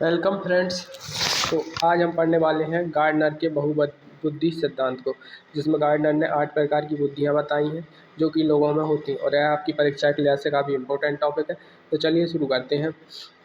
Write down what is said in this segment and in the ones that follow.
Welcome friends. तो आज हम पढ़ने वाले हैं गार्डनर के बहुबुद्धि सिद्धांत को, जिसमें गार्डनर ने 8 प्रकार की बुद्धियां बताई हैं जो कि लोगों में होती हैं, और यह आपकी परीक्षा के लिहाज से काफ़ी इंपॉर्टेंट टॉपिक है। तो चलिए शुरू करते हैं।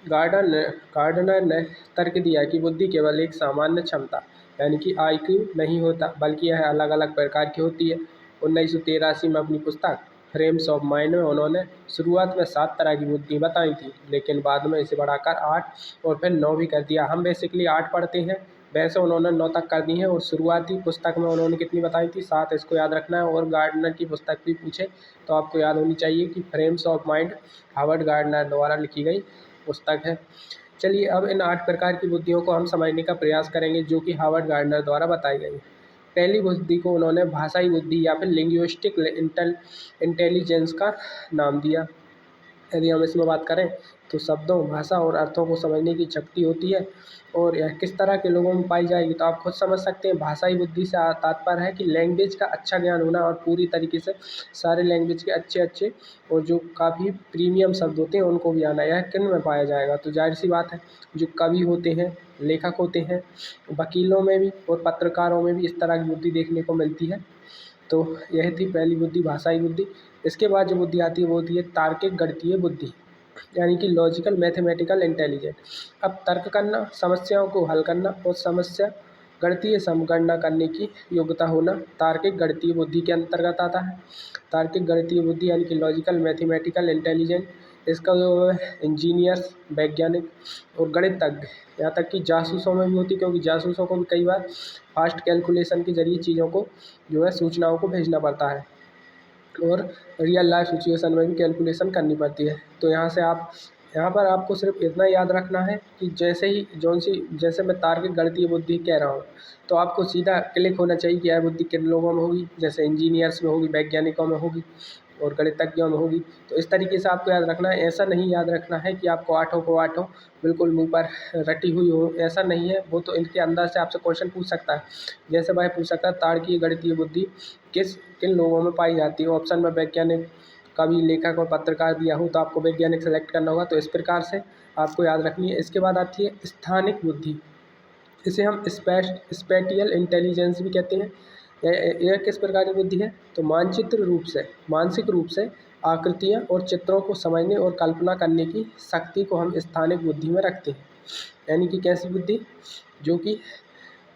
गार्डनर ने तर्क दिया कि बुद्धि केवल एक सामान्य क्षमता यानी कि IQ नहीं होता, बल्कि यह अलग अलग प्रकार की होती है। 1983 में अपनी पुस्तक फ्रेम्स ऑफ माइंड में उन्होंने शुरुआत में 7 तरह की बुद्धि बताई थी, लेकिन बाद में इसे बढ़ाकर 8 और फिर 9 भी कर दिया। हम बेसिकली 8 पढ़ते हैं, वैसे उन्होंने 9 तक कर दी है। और शुरुआती पुस्तक में उन्होंने कितनी बताई थी? 7। इसको याद रखना है। और गार्डनर की पुस्तक भी पूछे तो आपको याद होनी चाहिए कि frames of mind Harvard gardener द्वारा लिखी गई पुस्तक है। चलिए अब इन 8 प्रकार की बुद्धियों को हम समझने का प्रयास करेंगे जो कि हार्वर्ड गार्डनर द्वारा बताई गई। पहली बुद्धि को उन्होंने भाषाई बुद्धि या फिर लिंग्विस्टिक इंटेलिजेंस का नाम दिया। यदि हम इसमें बात करें तो शब्दों, भाषा और अर्थों को समझने की शक्ति होती है, और यह किस तरह के लोगों में पाई जाएगी तो आप खुद समझ सकते हैं। भाषाई बुद्धि से तात्पर्य है कि लैंग्वेज का अच्छा ज्ञान होना, और पूरी तरीके से सारे लैंग्वेज के अच्छे और जो काफ़ी प्रीमियम शब्द होते हैं उनको भी आना। यह किन में पाया जाएगा? तो जाहिर सी बात है, जो कवि होते हैं, लेखक होते हैं, वकीलों में भी और पत्रकारों में भी इस तरह की बुद्धि देखने को मिलती है। तो यह थी पहली बुद्धि, भाषाई बुद्धि। इसके बाद जो बुद्धि आती है वो होती है तार्किक गणितीय बुद्धि, यानी कि लॉजिकल मैथमेटिकल इंटेलिजेंस। अब तर्क करना, समस्याओं को हल करना और समस्या गणितीय समगणना करने की योग्यता होना तार्किक गणितीय बुद्धि के अंतर्गत आता है। तार्किक गणितीय बुद्धि यानी कि लॉजिकल मैथमेटिकल इंटेलिजेंस, इसका जो है इंजीनियर्स, वैज्ञानिक और गणितज्ञ, यहाँ तक कि जासूसों में भी होती है, क्योंकि जासूसों को भी कई बार फास्ट कैलकुलेशन के जरिए चीज़ों को जो है सूचनाओं को भेजना पड़ता है, और रियल लाइफ सिचुएशन में भी कैलकुलेशन करनी पड़ती है। तो यहाँ पर आपको सिर्फ इतना याद रखना है कि जैसे मैं तार्किक गणितीय बुद्धि कह रहा हूँ, तो आपको सीधा क्लिक होना चाहिए कि यह बुद्धि किन लोगों में होगी। जैसे इंजीनियर्स में होगी, वैज्ञानिकों में होगी और गणितज्ञों में होगी। तो इस तरीके से आपको याद रखना है। ऐसा नहीं याद रखना है कि आपको आठों को आठों बिल्कुल मुँह पर रटी हुई हो, ऐसा नहीं है। वो तो इनके अंदर से आपसे क्वेश्चन पूछ सकता है। जैसे भाई पूछ सकता है तार्किक गणितीय बुद्धि किन लोगों में पाई जाती है। ऑप्शन में वैज्ञानिक, कवि, लेखक और पत्रकार दिया हो तो आपको वैज्ञानिक सेलेक्ट करना होगा। तो इस प्रकार से आपको याद रखनी है। इसके बाद आती है स्थानिक बुद्धि। इसे हम स्पेटियल इंटेलिजेंस भी कहते हैं। यह किस प्रकार की बुद्धि है? तो मानसिक रूप से आकृतियाँ और चित्रों को समझने और कल्पना करने की शक्ति को हम स्थानिक बुद्धि में रखते हैं। यानी कि कैसी बुद्धि? जो कि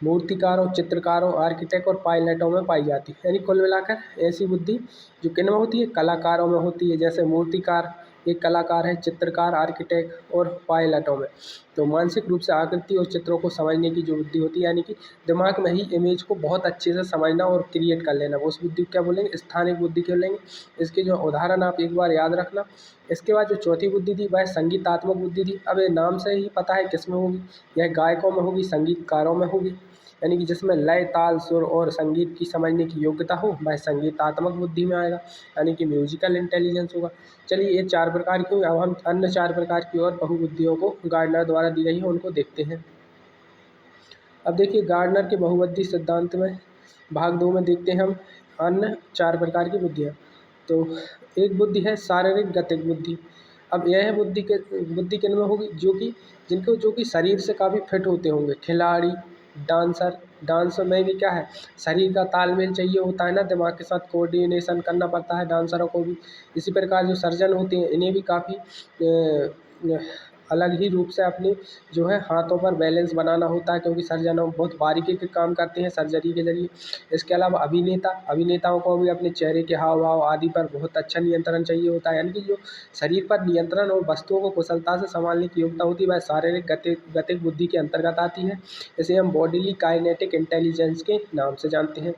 मूर्तिकारों, चित्रकारों, आर्किटेक्ट और पायलटों में पाई जाती है। यानी कुल मिलाकर ऐसी बुद्धि जो किन में होती है? कलाकारों में होती है। जैसे मूर्तिकार एक कलाकार है, चित्रकार, आर्किटेक्ट और पायलटों में। तो मानसिक रूप से आकृति और चित्रों को समझने की जो बुद्धि होती है, यानी कि दिमाग में ही इमेज को बहुत अच्छे से समझना और क्रिएट कर लेना, वो उस बुद्धि को क्या बोलेंगे? स्थानिक बुद्धि के बोलेंगे। इसके जो उदाहरण आप एक बार याद रखना। इसके बाद जो चौथी बुद्धि थी वह संगीतात्मक बुद्धि थी। अब ये नाम से ही पता है किस में होगी। यह गायकों में होगी, संगीतकारों में होगी। यानी कि जिसमें लय, ताल, सुर और संगीत की समझने की योग्यता हो, वह संगीतात्मक बुद्धि में आएगा, यानी कि म्यूजिकल इंटेलिजेंस होगा। चलिए ये 4 प्रकार की हुई। अब हम अन्य 4 प्रकार की और बहुबुद्धियों को गार्डनर द्वारा दी गई हैं उनको देखते हैं। अब देखिए गार्डनर के बहुबुद्धि सिद्धांत में भाग 2 में देखते हैं हम अन्य 4 प्रकार की बुद्धियाँ। तो एक बुद्धि है शारीरिक गतिक बुद्धि। अब यह बुद्धि किन में होगी? जो कि शरीर से काफ़ी फिट होते होंगे। खिलाड़ी, डांस में भी क्या है? शरीर का तालमेल चाहिए होता है ना, दिमाग के साथ कोऑर्डिनेशन करना पड़ता है डांसरों को भी। इसी प्रकार जो सर्जन होते हैं इन्हें भी काफ़ी अलग ही रूप से अपनी जो है हाथों पर बैलेंस बनाना होता है, क्योंकि सर्जनों बहुत बारीकी के काम करते हैं सर्जरी के ज़रिए। इसके अलावा अभिनेताओं को भी अपने चेहरे के हाव भाव आदि पर बहुत अच्छा नियंत्रण चाहिए होता है। यानी कि जो शरीर पर नियंत्रण और वस्तुओं को कुशलता से संभालने की योग्यता होती है वह शारीरिक गतिक बुद्धि के अंतर्गत आती है। इसे हम बॉडीली काइनेटिक इंटेलिजेंस के नाम से जानते हैं।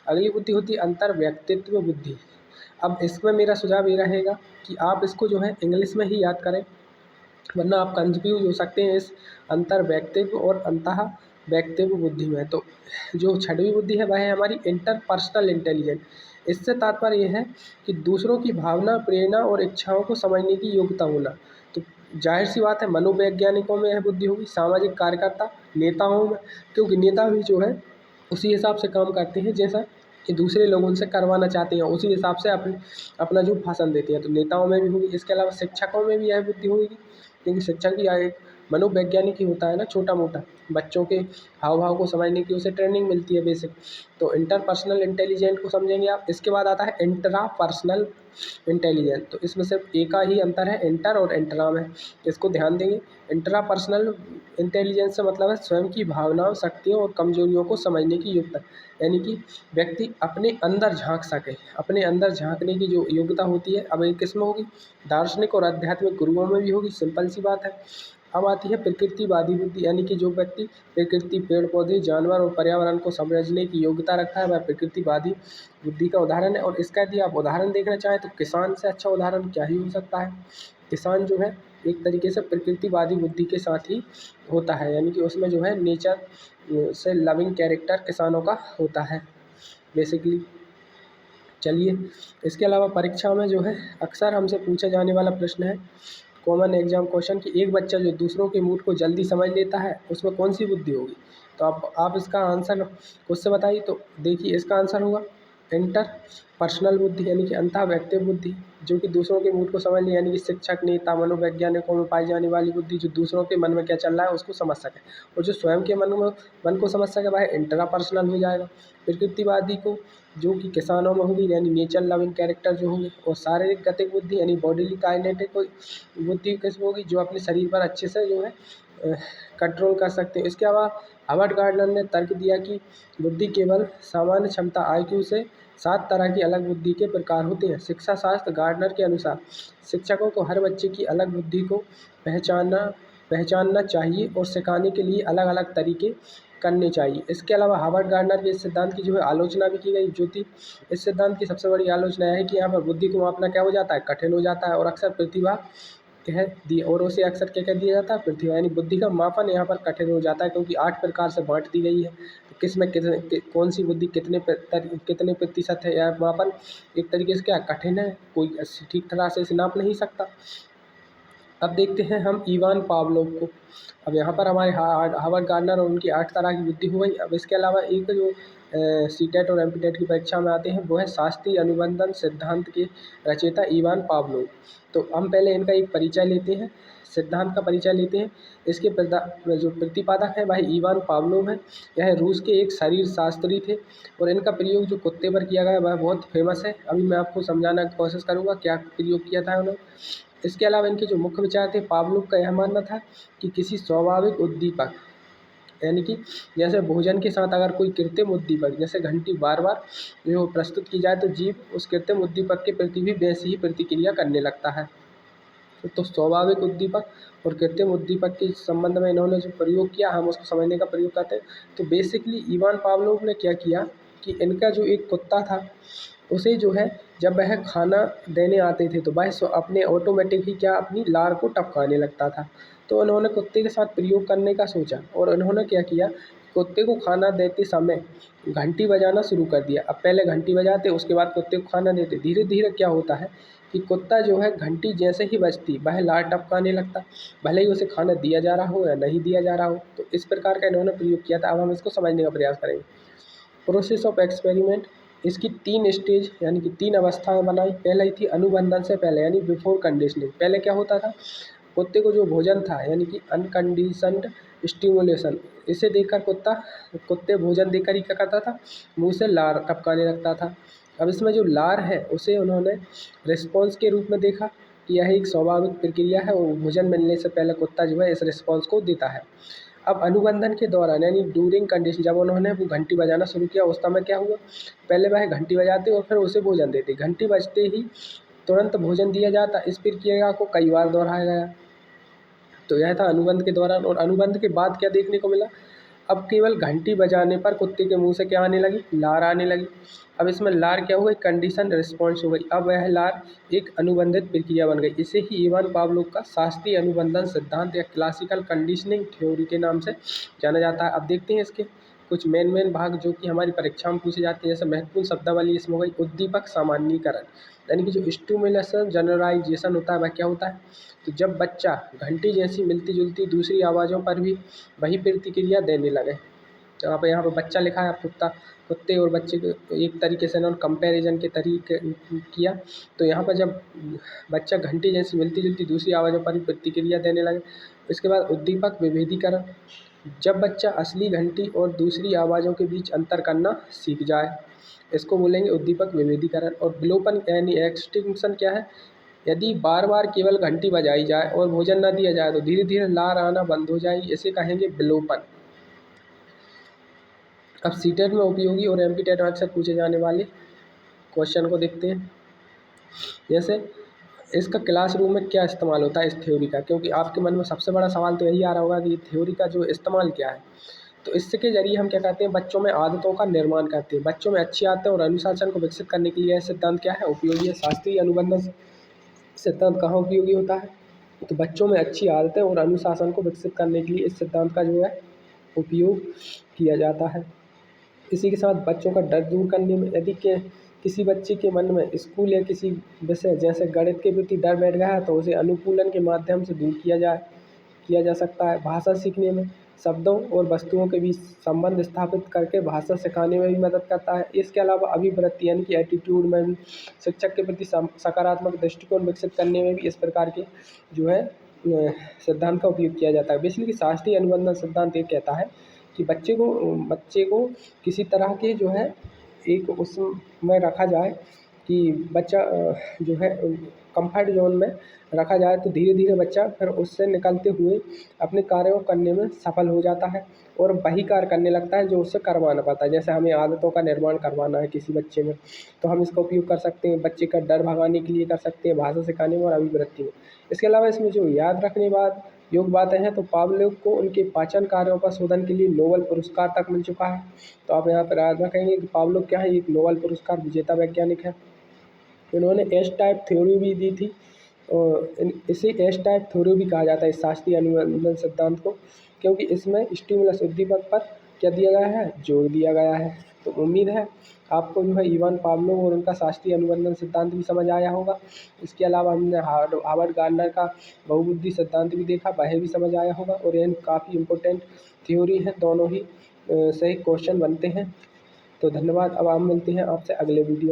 अगली बुद्धि होती है अंतर व्यक्तित्व बुद्धि। अब इसमें मेरा सुझाव ये रहेगा कि आप इसको जो है इंग्लिश में ही याद करें, वरना आप कंफ्यूज हो सकते हैं इस अंतर व्यक्तित्व और अंतः व्यक्तित्व बुद्धि में। तो जो छठवीं बुद्धि है वह है हमारी इंटरपर्सनल इंटेलिजेंस। इससे तात्पर्य यह है कि दूसरों की भावना, प्रेरणा और इच्छाओं को समझने की योग्यता होना। तो जाहिर सी बात है मनोवैज्ञानिकों में यह बुद्धि होगी, सामाजिक कार्यकर्ता, नेताओं में, क्योंकि नेता भी जो है उसी हिसाब से काम करते हैं जैसा कि दूसरे लोग उनसे करवाना चाहते हैं, उसी हिसाब से अपना जो भाषण देते हैं। तो नेताओं में भी होगी। इसके अलावा शिक्षकों में भी यह बुद्धि होगी, क्योंकि शिक्षक भी एक मनोवैज्ञानिक ही होता है ना, छोटा मोटा बच्चों के हाव भाव को समझने की उसे ट्रेनिंग मिलती है बेसिक। तो इंटरपर्सनल इंटेलिजेंट को समझेंगे आप। इसके बाद आता है इंट्रापर्सनल इंटेलिजेंस। तो इसमें सिर्फ एक का ही अंतर है, इंटर और इंट्रा में, इसको ध्यान देंगे। इंट्रापर्सनल इंटेलिजेंस से मतलब है स्वयं की भावनाओं, शक्तियों और कमजोरियों को समझने की योग्यता, यानी कि व्यक्ति अपने अंदर झांक सके। अपने अंदर झांकने की जो योग्यता होती है, अब ये किसमें होगी? दार्शनिक और आध्यात्मिक गुरुओं में भी होगी, सिंपल सी बात है। अब आती है प्रकृतिवादी बुद्धि, यानी कि जो व्यक्ति प्रकृति, पेड़ पौधे, जानवर और पर्यावरण को समझने की योग्यता रखता है, वह प्रकृतिवादी बुद्धि का उदाहरण है। और इसका यदि आप उदाहरण देखना चाहें तो किसान से अच्छा उदाहरण क्या ही हो सकता है। किसान जो है एक तरीके से प्रकृतिवादी बुद्धि के साथ ही होता है, यानी कि उसमें जो है नेचर से लविंग कैरेक्टर किसानों का होता है बेसिकली। चलिए, इसके अलावा परीक्षा में जो है अक्सर हमसे पूछा जाने वाला प्रश्न है, कॉमन एग्जाम क्वेश्चन, कि एक बच्चा जो दूसरों के मूड को जल्दी समझ लेता है उसमें कौन सी बुद्धि होगी? तो आप इसका आंसर खुद से बताइए। तो देखिए, इसका आंसर होगा इंटर पर्सनल बुद्धि, यानी कि अंतः व्यक्तिगत बुद्धि, जो कि दूसरों के मूड को समझ ले, यानी कि शिक्षक, नेता, मनोवैज्ञानिकों में पाई जाने वाली बुद्धि, जो दूसरों के मन में क्या चल रहा है उसको समझ सके। और जो स्वयं के मन को समझ सके वह इंट्रा पर्सनल हो जाएगा। प्रकृतिवादी को जो कि किसानों में होगी, यानी नेचर लविंग कैरेक्टर जो होंगे। और शारीरिक गतिक बुद्धि यानी बॉडीली काइनेटिक बुद्धि किस होगी? जो अपने शरीर पर अच्छे से जो है कंट्रोल कर सकते हैं। इसके अलावा हार्वर्ड गार्डनर ने तर्क दिया कि बुद्धि केवल सामान्य क्षमता IQ से 7 तरह की अलग बुद्धि के प्रकार होते हैं। शिक्षा शास्त्र गार्डनर के अनुसार शिक्षकों को हर बच्चे की अलग बुद्धि को पहचानना चाहिए और सिखाने के लिए अलग अलग तरीके करने चाहिए। इसके अलावा हार्वर्ड गार्डनर के इस सिद्धांत की जो है आलोचना भी की गई, जो कि इस सिद्धांत की सबसे बड़ी आलोचना है कि यहाँ पर बुद्धि को मापना क्या हो जाता है? कठिन हो जाता है। और अक्सर प्रतिभा कह दिया, और उसे अक्सर क्या कह दिया जाता है? प्रतिभा, यानी बुद्धि का मापन यहाँ पर कठिन हो जाता है, क्योंकि 8 प्रकार से बांट दी गई है। तो किस में कौन सी बुद्धि कितने प्रतिशत है, यह मापन एक तरीके से क्या कठिन है, कोई ठीक तरह से इसे नाप नहीं सकता। अब देखते हैं हम इवान पावलोव को। अब यहाँ पर हमारे हार्वर्ड गार्डनर और उनकी 8 तरह की बुद्धि हो गई। अब इसके अलावा एक जो सीटेट और एमपीटेट की परीक्षा में आते हैं वो है शास्त्रीय अनुबंधन सिद्धांत के रचयिता इवान पावलोव। तो हम पहले इनका एक परिचय लेते हैं, सिद्धांत का परिचय लेते हैं। इसके जो प्रतिपादक हैं वह इवान पावलोव हैं। यह रूस के एक शरीर शास्त्री थे और इनका प्रयोग जो कुत्ते पर किया गया वह बहुत फेमस है। अभी मैं आपको समझाने की कोशिश करूँगा क्या प्रयोग किया था उन्होंने। इसके अलावा इनके जो मुख्य विचार थे, पावलोव का यह मानना था कि किसी स्वाभाविक उद्दीपक, यानी कि जैसे भोजन के साथ अगर कोई कृत्रिम उद्दीपक जैसे घंटी बार बार जो प्रस्तुत की जाए तो जीव उस कृत्रिम उद्दीपक के प्रति भी वैसी ही प्रतिक्रिया करने लगता है। तो स्वाभाविक उद्दीपक और कृत्रिम उद्दीपक के संबंध में इन्होंने जो प्रयोग किया, हम उसको समझने का प्रयोग करते हैं। तो बेसिकली इवान पावलोव ने क्या किया कि इनका जो एक कुत्ता था उसे जो है जब वह खाना देने आते थे तो वह अपने ऑटोमेटिक ही क्या अपनी लार को टपकाने लगता था। तो उन्होंने कुत्ते के साथ प्रयोग करने का सोचा और उन्होंने क्या किया, कुत्ते को खाना देते समय घंटी बजाना शुरू कर दिया। अब पहले घंटी बजाते, उसके बाद कुत्ते को खाना देते। धीरे धीरे क्या होता है कि कुत्ता जो है घंटी जैसे ही बजती वह लार टपकाने लगता, भले ही उसे खाना दिया जा रहा हो या नहीं दिया जा रहा हो। तो इस प्रकार का इन्होंने प्रयोग किया था। अब हम इसको समझने का प्रयास करेंगे। प्रोसेस ऑफ एक्सपेरिमेंट, इसकी 3 स्टेज यानी कि 3 अवस्थाएं बनाई। पहले थी अनुबंधन से पहले, यानी बिफोर कंडीशनिंग। पहले क्या होता था, कुत्ते को जो भोजन था यानी कि अनकंडीशनड स्टिमुलेशन, इसे देखकर कुत्ते भोजन देकर ही क्या करता था, मुंह से लार टपकाने लगता था। अब इसमें जो लार है उसे उन्होंने रिस्पॉन्स के रूप में देखा कि यह एक स्वाभाविक प्रक्रिया है और भोजन मिलने से पहले कुत्ता जो है इस रिस्पॉन्स को देता है। अब अनुबंधन के दौरान यानी ड्यूरिंग कंडीशन, जब उन्होंने वो घंटी बजाना शुरू किया उस समय क्या हुआ, पहले वह घंटी बजाते और फिर उसे भोजन देते। घंटी बजते ही तुरंत भोजन दिया जाता। इस प्रक्रिया को कई बार दोहराया गया। तो यह था अनुबंध के दौरान। और अनुबंध के बाद क्या देखने को मिला, अब केवल घंटी बजाने पर कुत्ते के मुंह से क्या आने लगी, लार आने लगी। अब इसमें लार क्या हो गई, कंडीशन रिस्पॉन्स हो गई। अब वह लार एक अनुबंधित प्रक्रिया बन गई। इसे ही इवान पावलोव का शास्त्रीय अनुबंधन सिद्धांत या क्लासिकल कंडीशनिंग थ्योरी के नाम से जाना जाता है। अब देखते हैं इसके कुछ मेन भाग जो कि हमारी परीक्षा में पूछे जाते हैं। जैसे महत्वपूर्ण शब्दावली इसमें हो गई उद्दीपक सामान्यीकरण, यानी कि जो स्टिमुलेशन जनरलाइजेशन होता है वह क्या होता है। तो जब बच्चा घंटी जैसी मिलती जुलती दूसरी आवाज़ों पर भी वही प्रतिक्रिया देने लगे। यहाँ पे बच्चा लिखा है, आप कुत्ते और बच्चे को एक तरीके से इन्होंने कंपैरिजन के तरीके किया। तो यहाँ पर जब बच्चा घंटी जैसी मिलती जुलती दूसरी आवाज़ों पर भी प्रतिक्रिया देने लगे, इसके बाद उद्दीपक विभेदीकरण, जब बच्चा असली घंटी और दूसरी आवाज़ों के बीच अंतर करना सीख जाए, इसको बोलेंगे उद्दीपक विभेदीकरण। और विलोपन यानी एक्सटिंक्शन क्या है, यदि बार बार केवल घंटी बजाई जाए और भोजन न दिया जाए तो धीरे धीरे लार आना बंद हो जाएगी, इसे कहेंगे विलोपन। अब सीटेट में उपयोगी और एमपीटेट में अक्सर पूछे जाने वाले क्वेश्चन को देखते हैं। जैसे इसका क्लासरूम में क्या इस्तेमाल होता है इस थ्योरी का, क्योंकि आपके मन में सबसे बड़ा सवाल तो यही आ रहा होगा कि थ्योरी का जो इस्तेमाल क्या है। तो इसके जरिए हम क्या कहते हैं, बच्चों में आदतों का निर्माण करते हैं। बच्चों में अच्छी आदतें और अनुशासन को विकसित करने के लिए यह सिद्धांत क्या है, उपयोगी है। शास्त्रीय अनुबंधन सिद्धांत कहाँ उपयोगी होता है, तो बच्चों में अच्छी आदतें और अनुशासन को विकसित करने के लिए इस सिद्धांत का जो है उपयोग किया जाता है। इसी के साथ बच्चों का डर दूर करने में, यदि किसी बच्चे के मन में स्कूल या किसी विषय जैसे गणित के प्रति डर बैठ गया है तो उसे अनुकूलन के माध्यम से दूर किया जा सकता है। भाषा सीखने में शब्दों और वस्तुओं के बीच संबंध स्थापित करके भाषा सिखाने में भी मदद करता है। इसके अलावा अभिवृत्ति यानी कि एटीट्यूड में भी शिक्षक के प्रति सकारात्मक दृष्टिकोण विकसित करने में भी इस प्रकार के जो है सिद्धांत का उपयोग किया जाता है। बेसिकली शास्त्रीय अनुबंधन सिद्धांत ये कहता है कि बच्चे को किसी तरह के जो है एक उसमें रखा जाए कि बच्चा जो है कंफर्ट जोन में रखा जाए, तो धीरे धीरे बच्चा फिर उससे निकलते हुए अपने कार्यों को करने में सफल हो जाता है और वही कार्य करने लगता है जो उससे करवाना पड़ता है। जैसे हमें आदतों का निर्माण करवाना है किसी बच्चे में, तो हम इसका उपयोग कर सकते हैं। बच्चे का डर भगाने के लिए कर सकते हैं, भाषा सिखाने में और अभिवृत्ति में। इसके अलावा इसमें जो याद रखने बाद योग बातें हैं, तो पावलोव को उनके पाचन कार्यों पर शोधन के लिए नोबेल पुरस्कार तक मिल चुका है। तो आप यहाँ पर याद रखेंगे कि पावलोव क्या है, एक नोबेल पुरस्कार विजेता वैज्ञानिक है। इन्होंने एस टाइप थ्योरी भी दी थी और इसे एस टाइप थ्योरी भी कहा जाता है इस शास्त्रीय अनुबंधन सिद्धांत को, क्योंकि इसमें स्टिमुलस उद्दीपक पर क्या दिया गया है, जोर दिया गया है। तो उम्मीद है आपको जो है इवान पावलोव और उनका शास्त्रीय अनुबंधन सिद्धांत भी समझ आया होगा। इसके अलावा हमने हार्वर्ड गार्डनर का बहुबुद्धि सिद्धांत भी देखा, वह भी समझ आया होगा। और यह काफ़ी इम्पोर्टेंट थ्योरी है, दोनों ही सही क्वेश्चन बनते हैं। तो धन्यवाद। अब हम मिलते हैं आपसे अगले वीडियो।